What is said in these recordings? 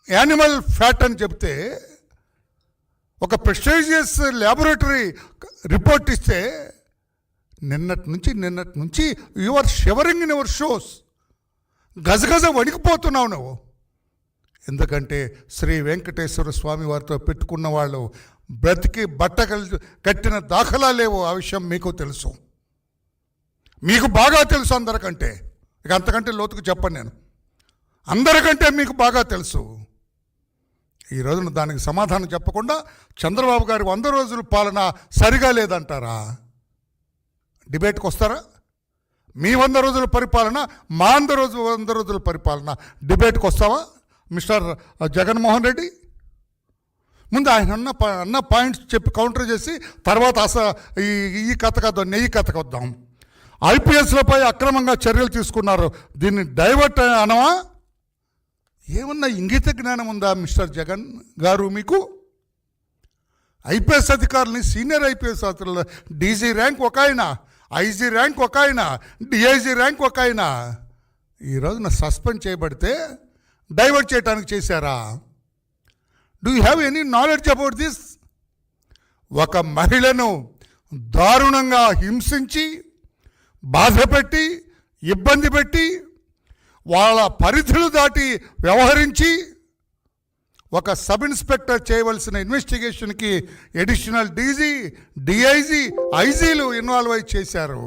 Animal fat అని చెప్తే ఒక ప్రెస్టీజియస్ ల్యాబొరేటరీ రిపోర్ట్ ఇస్తే నిన్నటి నుంచి you are shivering in your shoes. గజగజ వణికిపోతున్నావు నువ్వు. ఎందుకంటే శ్రీ వెంకటేశ్వర స్వామి వారితో పెట్టుకున్న వాళ్ళు బ్రతికి బట్ట కట్టిన దాఖలా లేవు. ఆ విషయం మీకు తెలుసు, మీకు బాగా తెలుసు అందరికంటే. ఇక అంతకంటే లోతుకు చెప్పను నేను. అందరికంటే మీకు బాగా తెలుసు. ఈ రోజున దానికి సమాధానం చెప్పకుండా చంద్రబాబు గారి 100 రోజుల పాలన సరిగా లేదంటారా? డిబేట్కి వస్తారా? మీ 100 రోజుల పరిపాలన, మా 100 రోజుల పరిపాలన డిబేట్కి వస్తావా మిస్టర్ జగన్మోహన్ రెడ్డి? ముందు ఆయన అన్న పాయింట్స్ చెప్పి కౌంటర్ చేసి తర్వాత ఈ కథకు నెయ్యి కథకు వద్దాం. ఐపీఎస్లపై అక్రమంగా చర్యలు తీసుకున్నారు, దీన్ని డైవర్ట్ అనవా? ఏమన్నా ఇంగిత జ్ఞానం ఉందా మిస్టర్ జగన్ గారు మీకు? ఐపీఎస్ అధికారులని, సీనియర్ ఐపీఎస్ అధికారులు, డీజీ ర్యాంక్ ఒక ఆయన, ఐజీ ర్యాంక్ ఒక ఆయన, డిఐజీ ర్యాంక్ ఒక ఆయన ఈ రోజున సస్పెండ్ చేయబడితే డైవర్ట్ చేయడానికి చేశారా? Do you have any knowledge about this? ఒక మహిళను దారుణంగా హింసించి, బాధపెట్టి, ఇబ్బంది పెట్టి, వాళ్ళ పరిధులు దాటి వ్యవహరించి ఒక సబ్ ఇన్స్పెక్టర్ చేయవలసిన ఇన్వెస్టిగేషన్కి అడిషనల్ డీజీ, డిఐజీ, ఐజీలు ఇన్వాల్వ్ అయి చేశారు.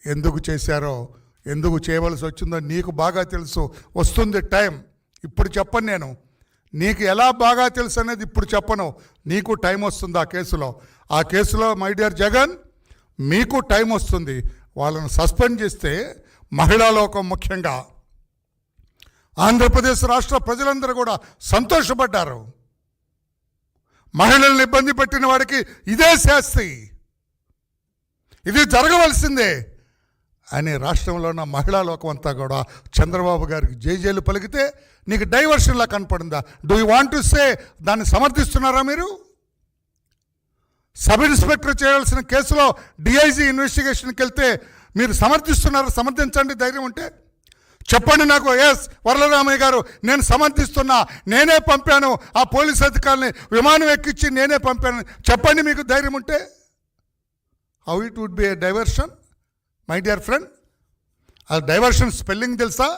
ఎందుకు చేశారో, ఎందుకు చేయవలసి వచ్చిందో నీకు బాగా తెలుసు. వస్తుంది టైం. ఇప్పుడు చెప్పను నేను. నీకు ఎలా బాగా తెలుసు అనేది ఇప్పుడు చెప్పను. నీకు టైం వస్తుంది ఆ కేసులో మై డియర్ జగన్, మీకు టైం వస్తుంది. వాళ్ళను సస్పెండ్ చేస్తే మహిళా లోకం, ముఖ్యంగా ఆంధ్రప్రదేశ్ రాష్ట్ర ప్రజలందరూ కూడా సంతోషపడ్డారు. మహిళల్ని ఇబ్బంది పెట్టిన వాడికి ఇదే శాస్తి, ఇది జరగవలసిందే అని రాష్ట్రంలో ఉన్న మహిళా లోకం అంతా కూడా చంద్రబాబు గారికి జైజేలు పలికితే నీకు డైవర్షన్లా కనపడిందా? Do you want to say దాన్ని సమర్థిస్తున్నారా మీరు? సబ్ ఇన్స్పెక్టర్ చేయాల్సిన కేసులో డిఐజీ ఇన్వెస్టిగేషన్కి వెళ్తే మీరు సమర్థిస్తున్నారు. సమర్థించండి, ధైర్యం ఉంటే చెప్పండి నాకు. ఎస్ వరలరామయ్య గారు, నేను సమర్థిస్తున్నా, నేనే పంపాను ఆ పోలీస్ అధికారులని, విమానం ఎక్కించి నేనే పంపాను చెప్పండి మీకు ధైర్యం ఉంటే. How it would be a diversion my dear friend? ఆ డైవర్షన్ స్పెల్లింగ్ తెలుసా?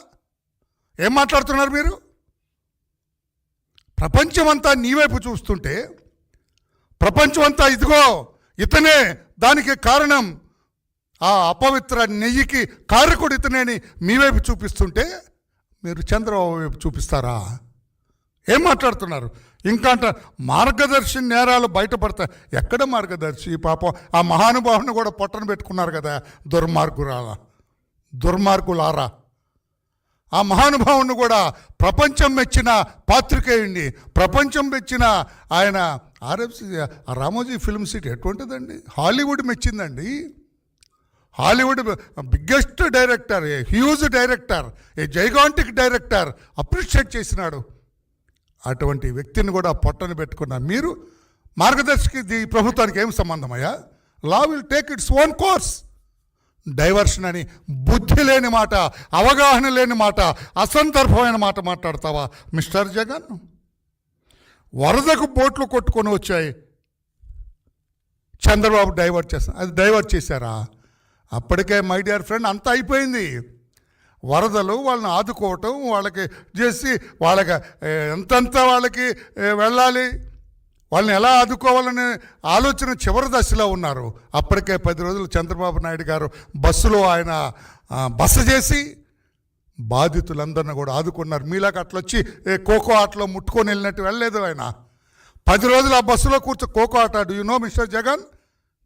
ఏం మాట్లాడుతున్నారు మీరు? ప్రపంచమంతా నీ వైపు చూస్తుంటే, ప్రపంచమంతా ఇదిగో ఇతనే దానికి కారణం, ఆ అపవిత్ర నెయ్యికి కారకుడు ఇతనేని మీ వైపు చూపిస్తుంటే మీరు చంద్రబాబు వైపు చూపిస్తారా? ఏం మాట్లాడుతున్నారు? ఇంకా అంట మార్గదర్శి నేరాలు బయటపడతాయి. ఎక్కడ మార్గదర్శి? పాపం ఆ మహానుభావుని కూడా పొట్టను పెట్టుకున్నారు కదా దుర్మార్గులారా. ఆ మహానుభావుని కూడా ప్రపంచం మెచ్చిన పాత్రికేయుడిని, ప్రపంచం మెచ్చిన ఆయన ఆర్ఎఫ్సి రామోజీ ఫిల్మ్ సిటీ ఎటువంటిదండి, హాలీవుడ్ మెచ్చిందండి. Hollywood biggest director, a huge director, a gigantic director appreciate చేసినాడు. అటువంటి వ్యక్తిని కూడా పొట్టను పెట్టుకున్న మీరు మార్గదర్శికి ఈ ప్రభుత్వానికి ఏం సంబంధం అయ్యా? Law will take its own course. Diversion అని బుద్ధి లేని మాట, అవగాహన లేని మాట, అసందర్భమైన మాట మాట్లాడతావా మిస్టర్ జగన్? వరదకు బోట్లు కొట్టుకొని వచ్చాయి, చంద్రబాబు డైవర్ట్ చేస్తా, అది డైవర్ట్ చేశారా? అప్పటికే మై డియర్ ఫ్రెండ్ అంతా అయిపోయింది. వరదలు వాళ్ళని ఆదుకోవటం, వాళ్ళకి చేసి వాళ్ళకి ఎంతంత వాళ్ళకి వెళ్ళాలి, వాళ్ళని ఎలా ఆదుకోవాలనే ఆలోచన చివరి దశలో ఉన్నారు. అప్పటికే 10 రోజులు చంద్రబాబు నాయుడు గారు బస్సులో ఆయన బస చేసి బాధితులందరినీ కూడా ఆదుకున్నారు. మీలాగా అట్లా వచ్చి ఖోఖో ఆటలో ముట్టుకొని వెళ్ళినట్టు వెళ్ళలేదు ఆయన. 10 రోజులు ఆ బస్సులో ఖోఖో ఆట. Do you know mister Jagan?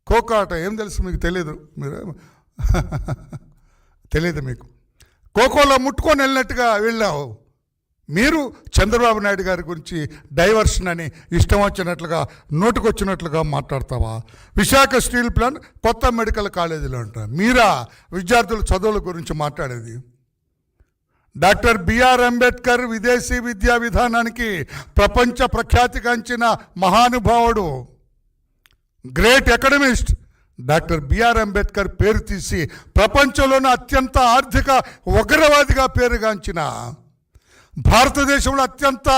Kho kho ఆట ఏం తెలుసు మీకు? తెలియదు. తెలియదు మీకు. ఖోఖోలో ముట్టుకొని వెళ్ళినట్టుగా వెళ్ళావు. మీరు చంద్రబాబు నాయుడు గారి గురించి డైవర్షన్ అని ఇష్టం వచ్చినట్లుగా, నోటుకొచ్చినట్లుగా మాట్లాడతావా? విశాఖ స్టీల్ ప్లాంట్, కొత్త మెడికల్ కాలేజీలో అంటారు. మీరా విద్యార్థుల చదువుల గురించి మాట్లాడేది? డాక్టర్ బిఆర్ అంబేద్కర్ విదేశీ విద్యా విధానానికి ప్రపంచ ప్రఖ్యాతిగాంచిన మహానుభావుడు, గ్రేట్ ఎకడమిస్ట్ డాక్టర్ బిఆర్ అంబేద్కర్ పేరు తీసి ప్రపంచంలోనే అత్యంత ఆర్థిక ఉగ్రవాదిగా పేరుగాంచిన భారతదేశంలో అత్యంత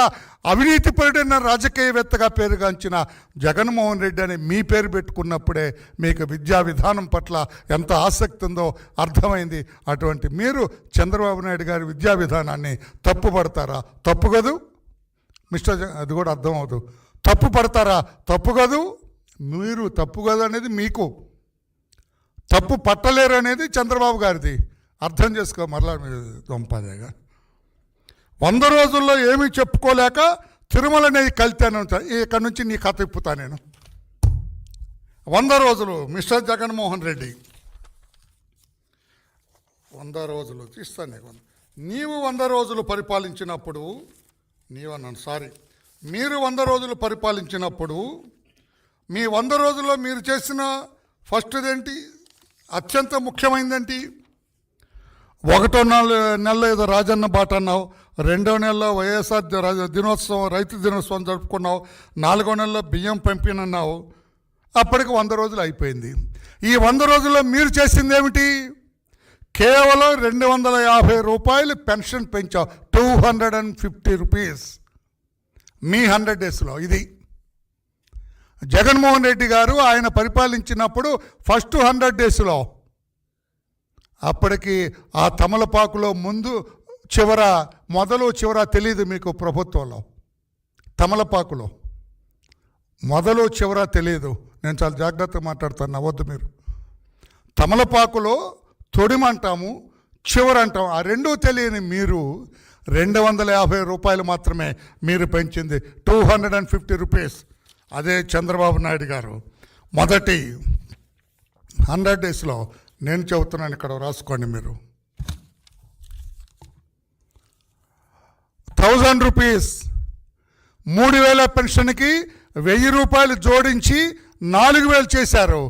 అవినీతిపరుడైన రాజకీయవేత్తగా పేరుగాంచిన జగన్మోహన్ రెడ్డి అని మీ పేరు పెట్టుకున్నప్పుడే మీకు విద్యా విధానం పట్ల ఎంత ఆసక్తి ఉందో అర్థమైంది. అటువంటి మీరు చంద్రబాబు నాయుడు గారి విద్యా విధానాన్ని తప్పుపడతారా? తప్పు కదూ మిస్టర్ అది కూడా అర్థం అవుతూ తప్పు పడతారా? తప్పు కదూ. మీరు తప్పు కదా అనేది మీకు, తప్పు పట్టలేరు అనేది చంద్రబాబు గారిది. అర్థం చేసుకో. మరలా మీరు దొంపదేగా 100 రోజుల్లో ఏమీ చెప్పుకోలేక తిరుమల అనేది కలితాను. ఇక్కడ నుంచి నీ కథ ఇప్పుతా నేను. 100 రోజులు మిస్టర్ జగన్మోహన్ రెడ్డి 100 రోజులు తీస్తాను నీకు. నీవు 100 రోజులు పరిపాలించినప్పుడు మీరు 100 రోజులు పరిపాలించినప్పుడు మీ 100 రోజుల్లో మీరు చేసిన ఫస్ట్ది ఏంటి? అత్యంత ముఖ్యమైనదేంటి? 1వ నెలలో ఏదో రాజన్న బాట అన్నావు, 2వ నెలలో వైఎస్ఆర్ దినోత్సవం రైతు దినోత్సవం జరుపుకున్నావు, 4వ నెలలో బియ్యం పంపిణన్నావు. అప్పటికి 100 రోజులు అయిపోయింది. ఈ 100 రోజుల్లో మీరు చేసింది ఏమిటి? కేవలం 250 రూపాయలు పెన్షన్ పెంచావు. 250 రూపీస్ మీ 100 డేస్లో. ఇది జగన్మోహన్ రెడ్డి గారు ఆయన పరిపాలించినప్పుడు ఫస్ట్ 100 డేస్లో. అప్పటికి ఆ తమలపాకులో మొదలు చివర తెలియదు మీకు ప్రభుత్వంలో. తమలపాకులో మొదలు చివర తెలియదు. నేను చాలా జాగ్రత్తగా మాట్లాడుతాను, నవ్వద్దు మీరు. తమలపాకులో తొడిమంటాము, చివరంటాము. ఆ రెండూ తెలియని మీరు 250 రూపాయలు మాత్రమే మీరు పెంచింది. 250 రూపీస్. అదే చంద్రబాబు నాయుడు గారు మొదటి 100 డేస్లో. నేను చెబుతున్నాను, ఇక్కడ రాసుకోండి మీరు. 1000 రూపీస్ 3000 పెన్షన్కి 1000 రూపాయలు జోడించి 4000 చేశారు.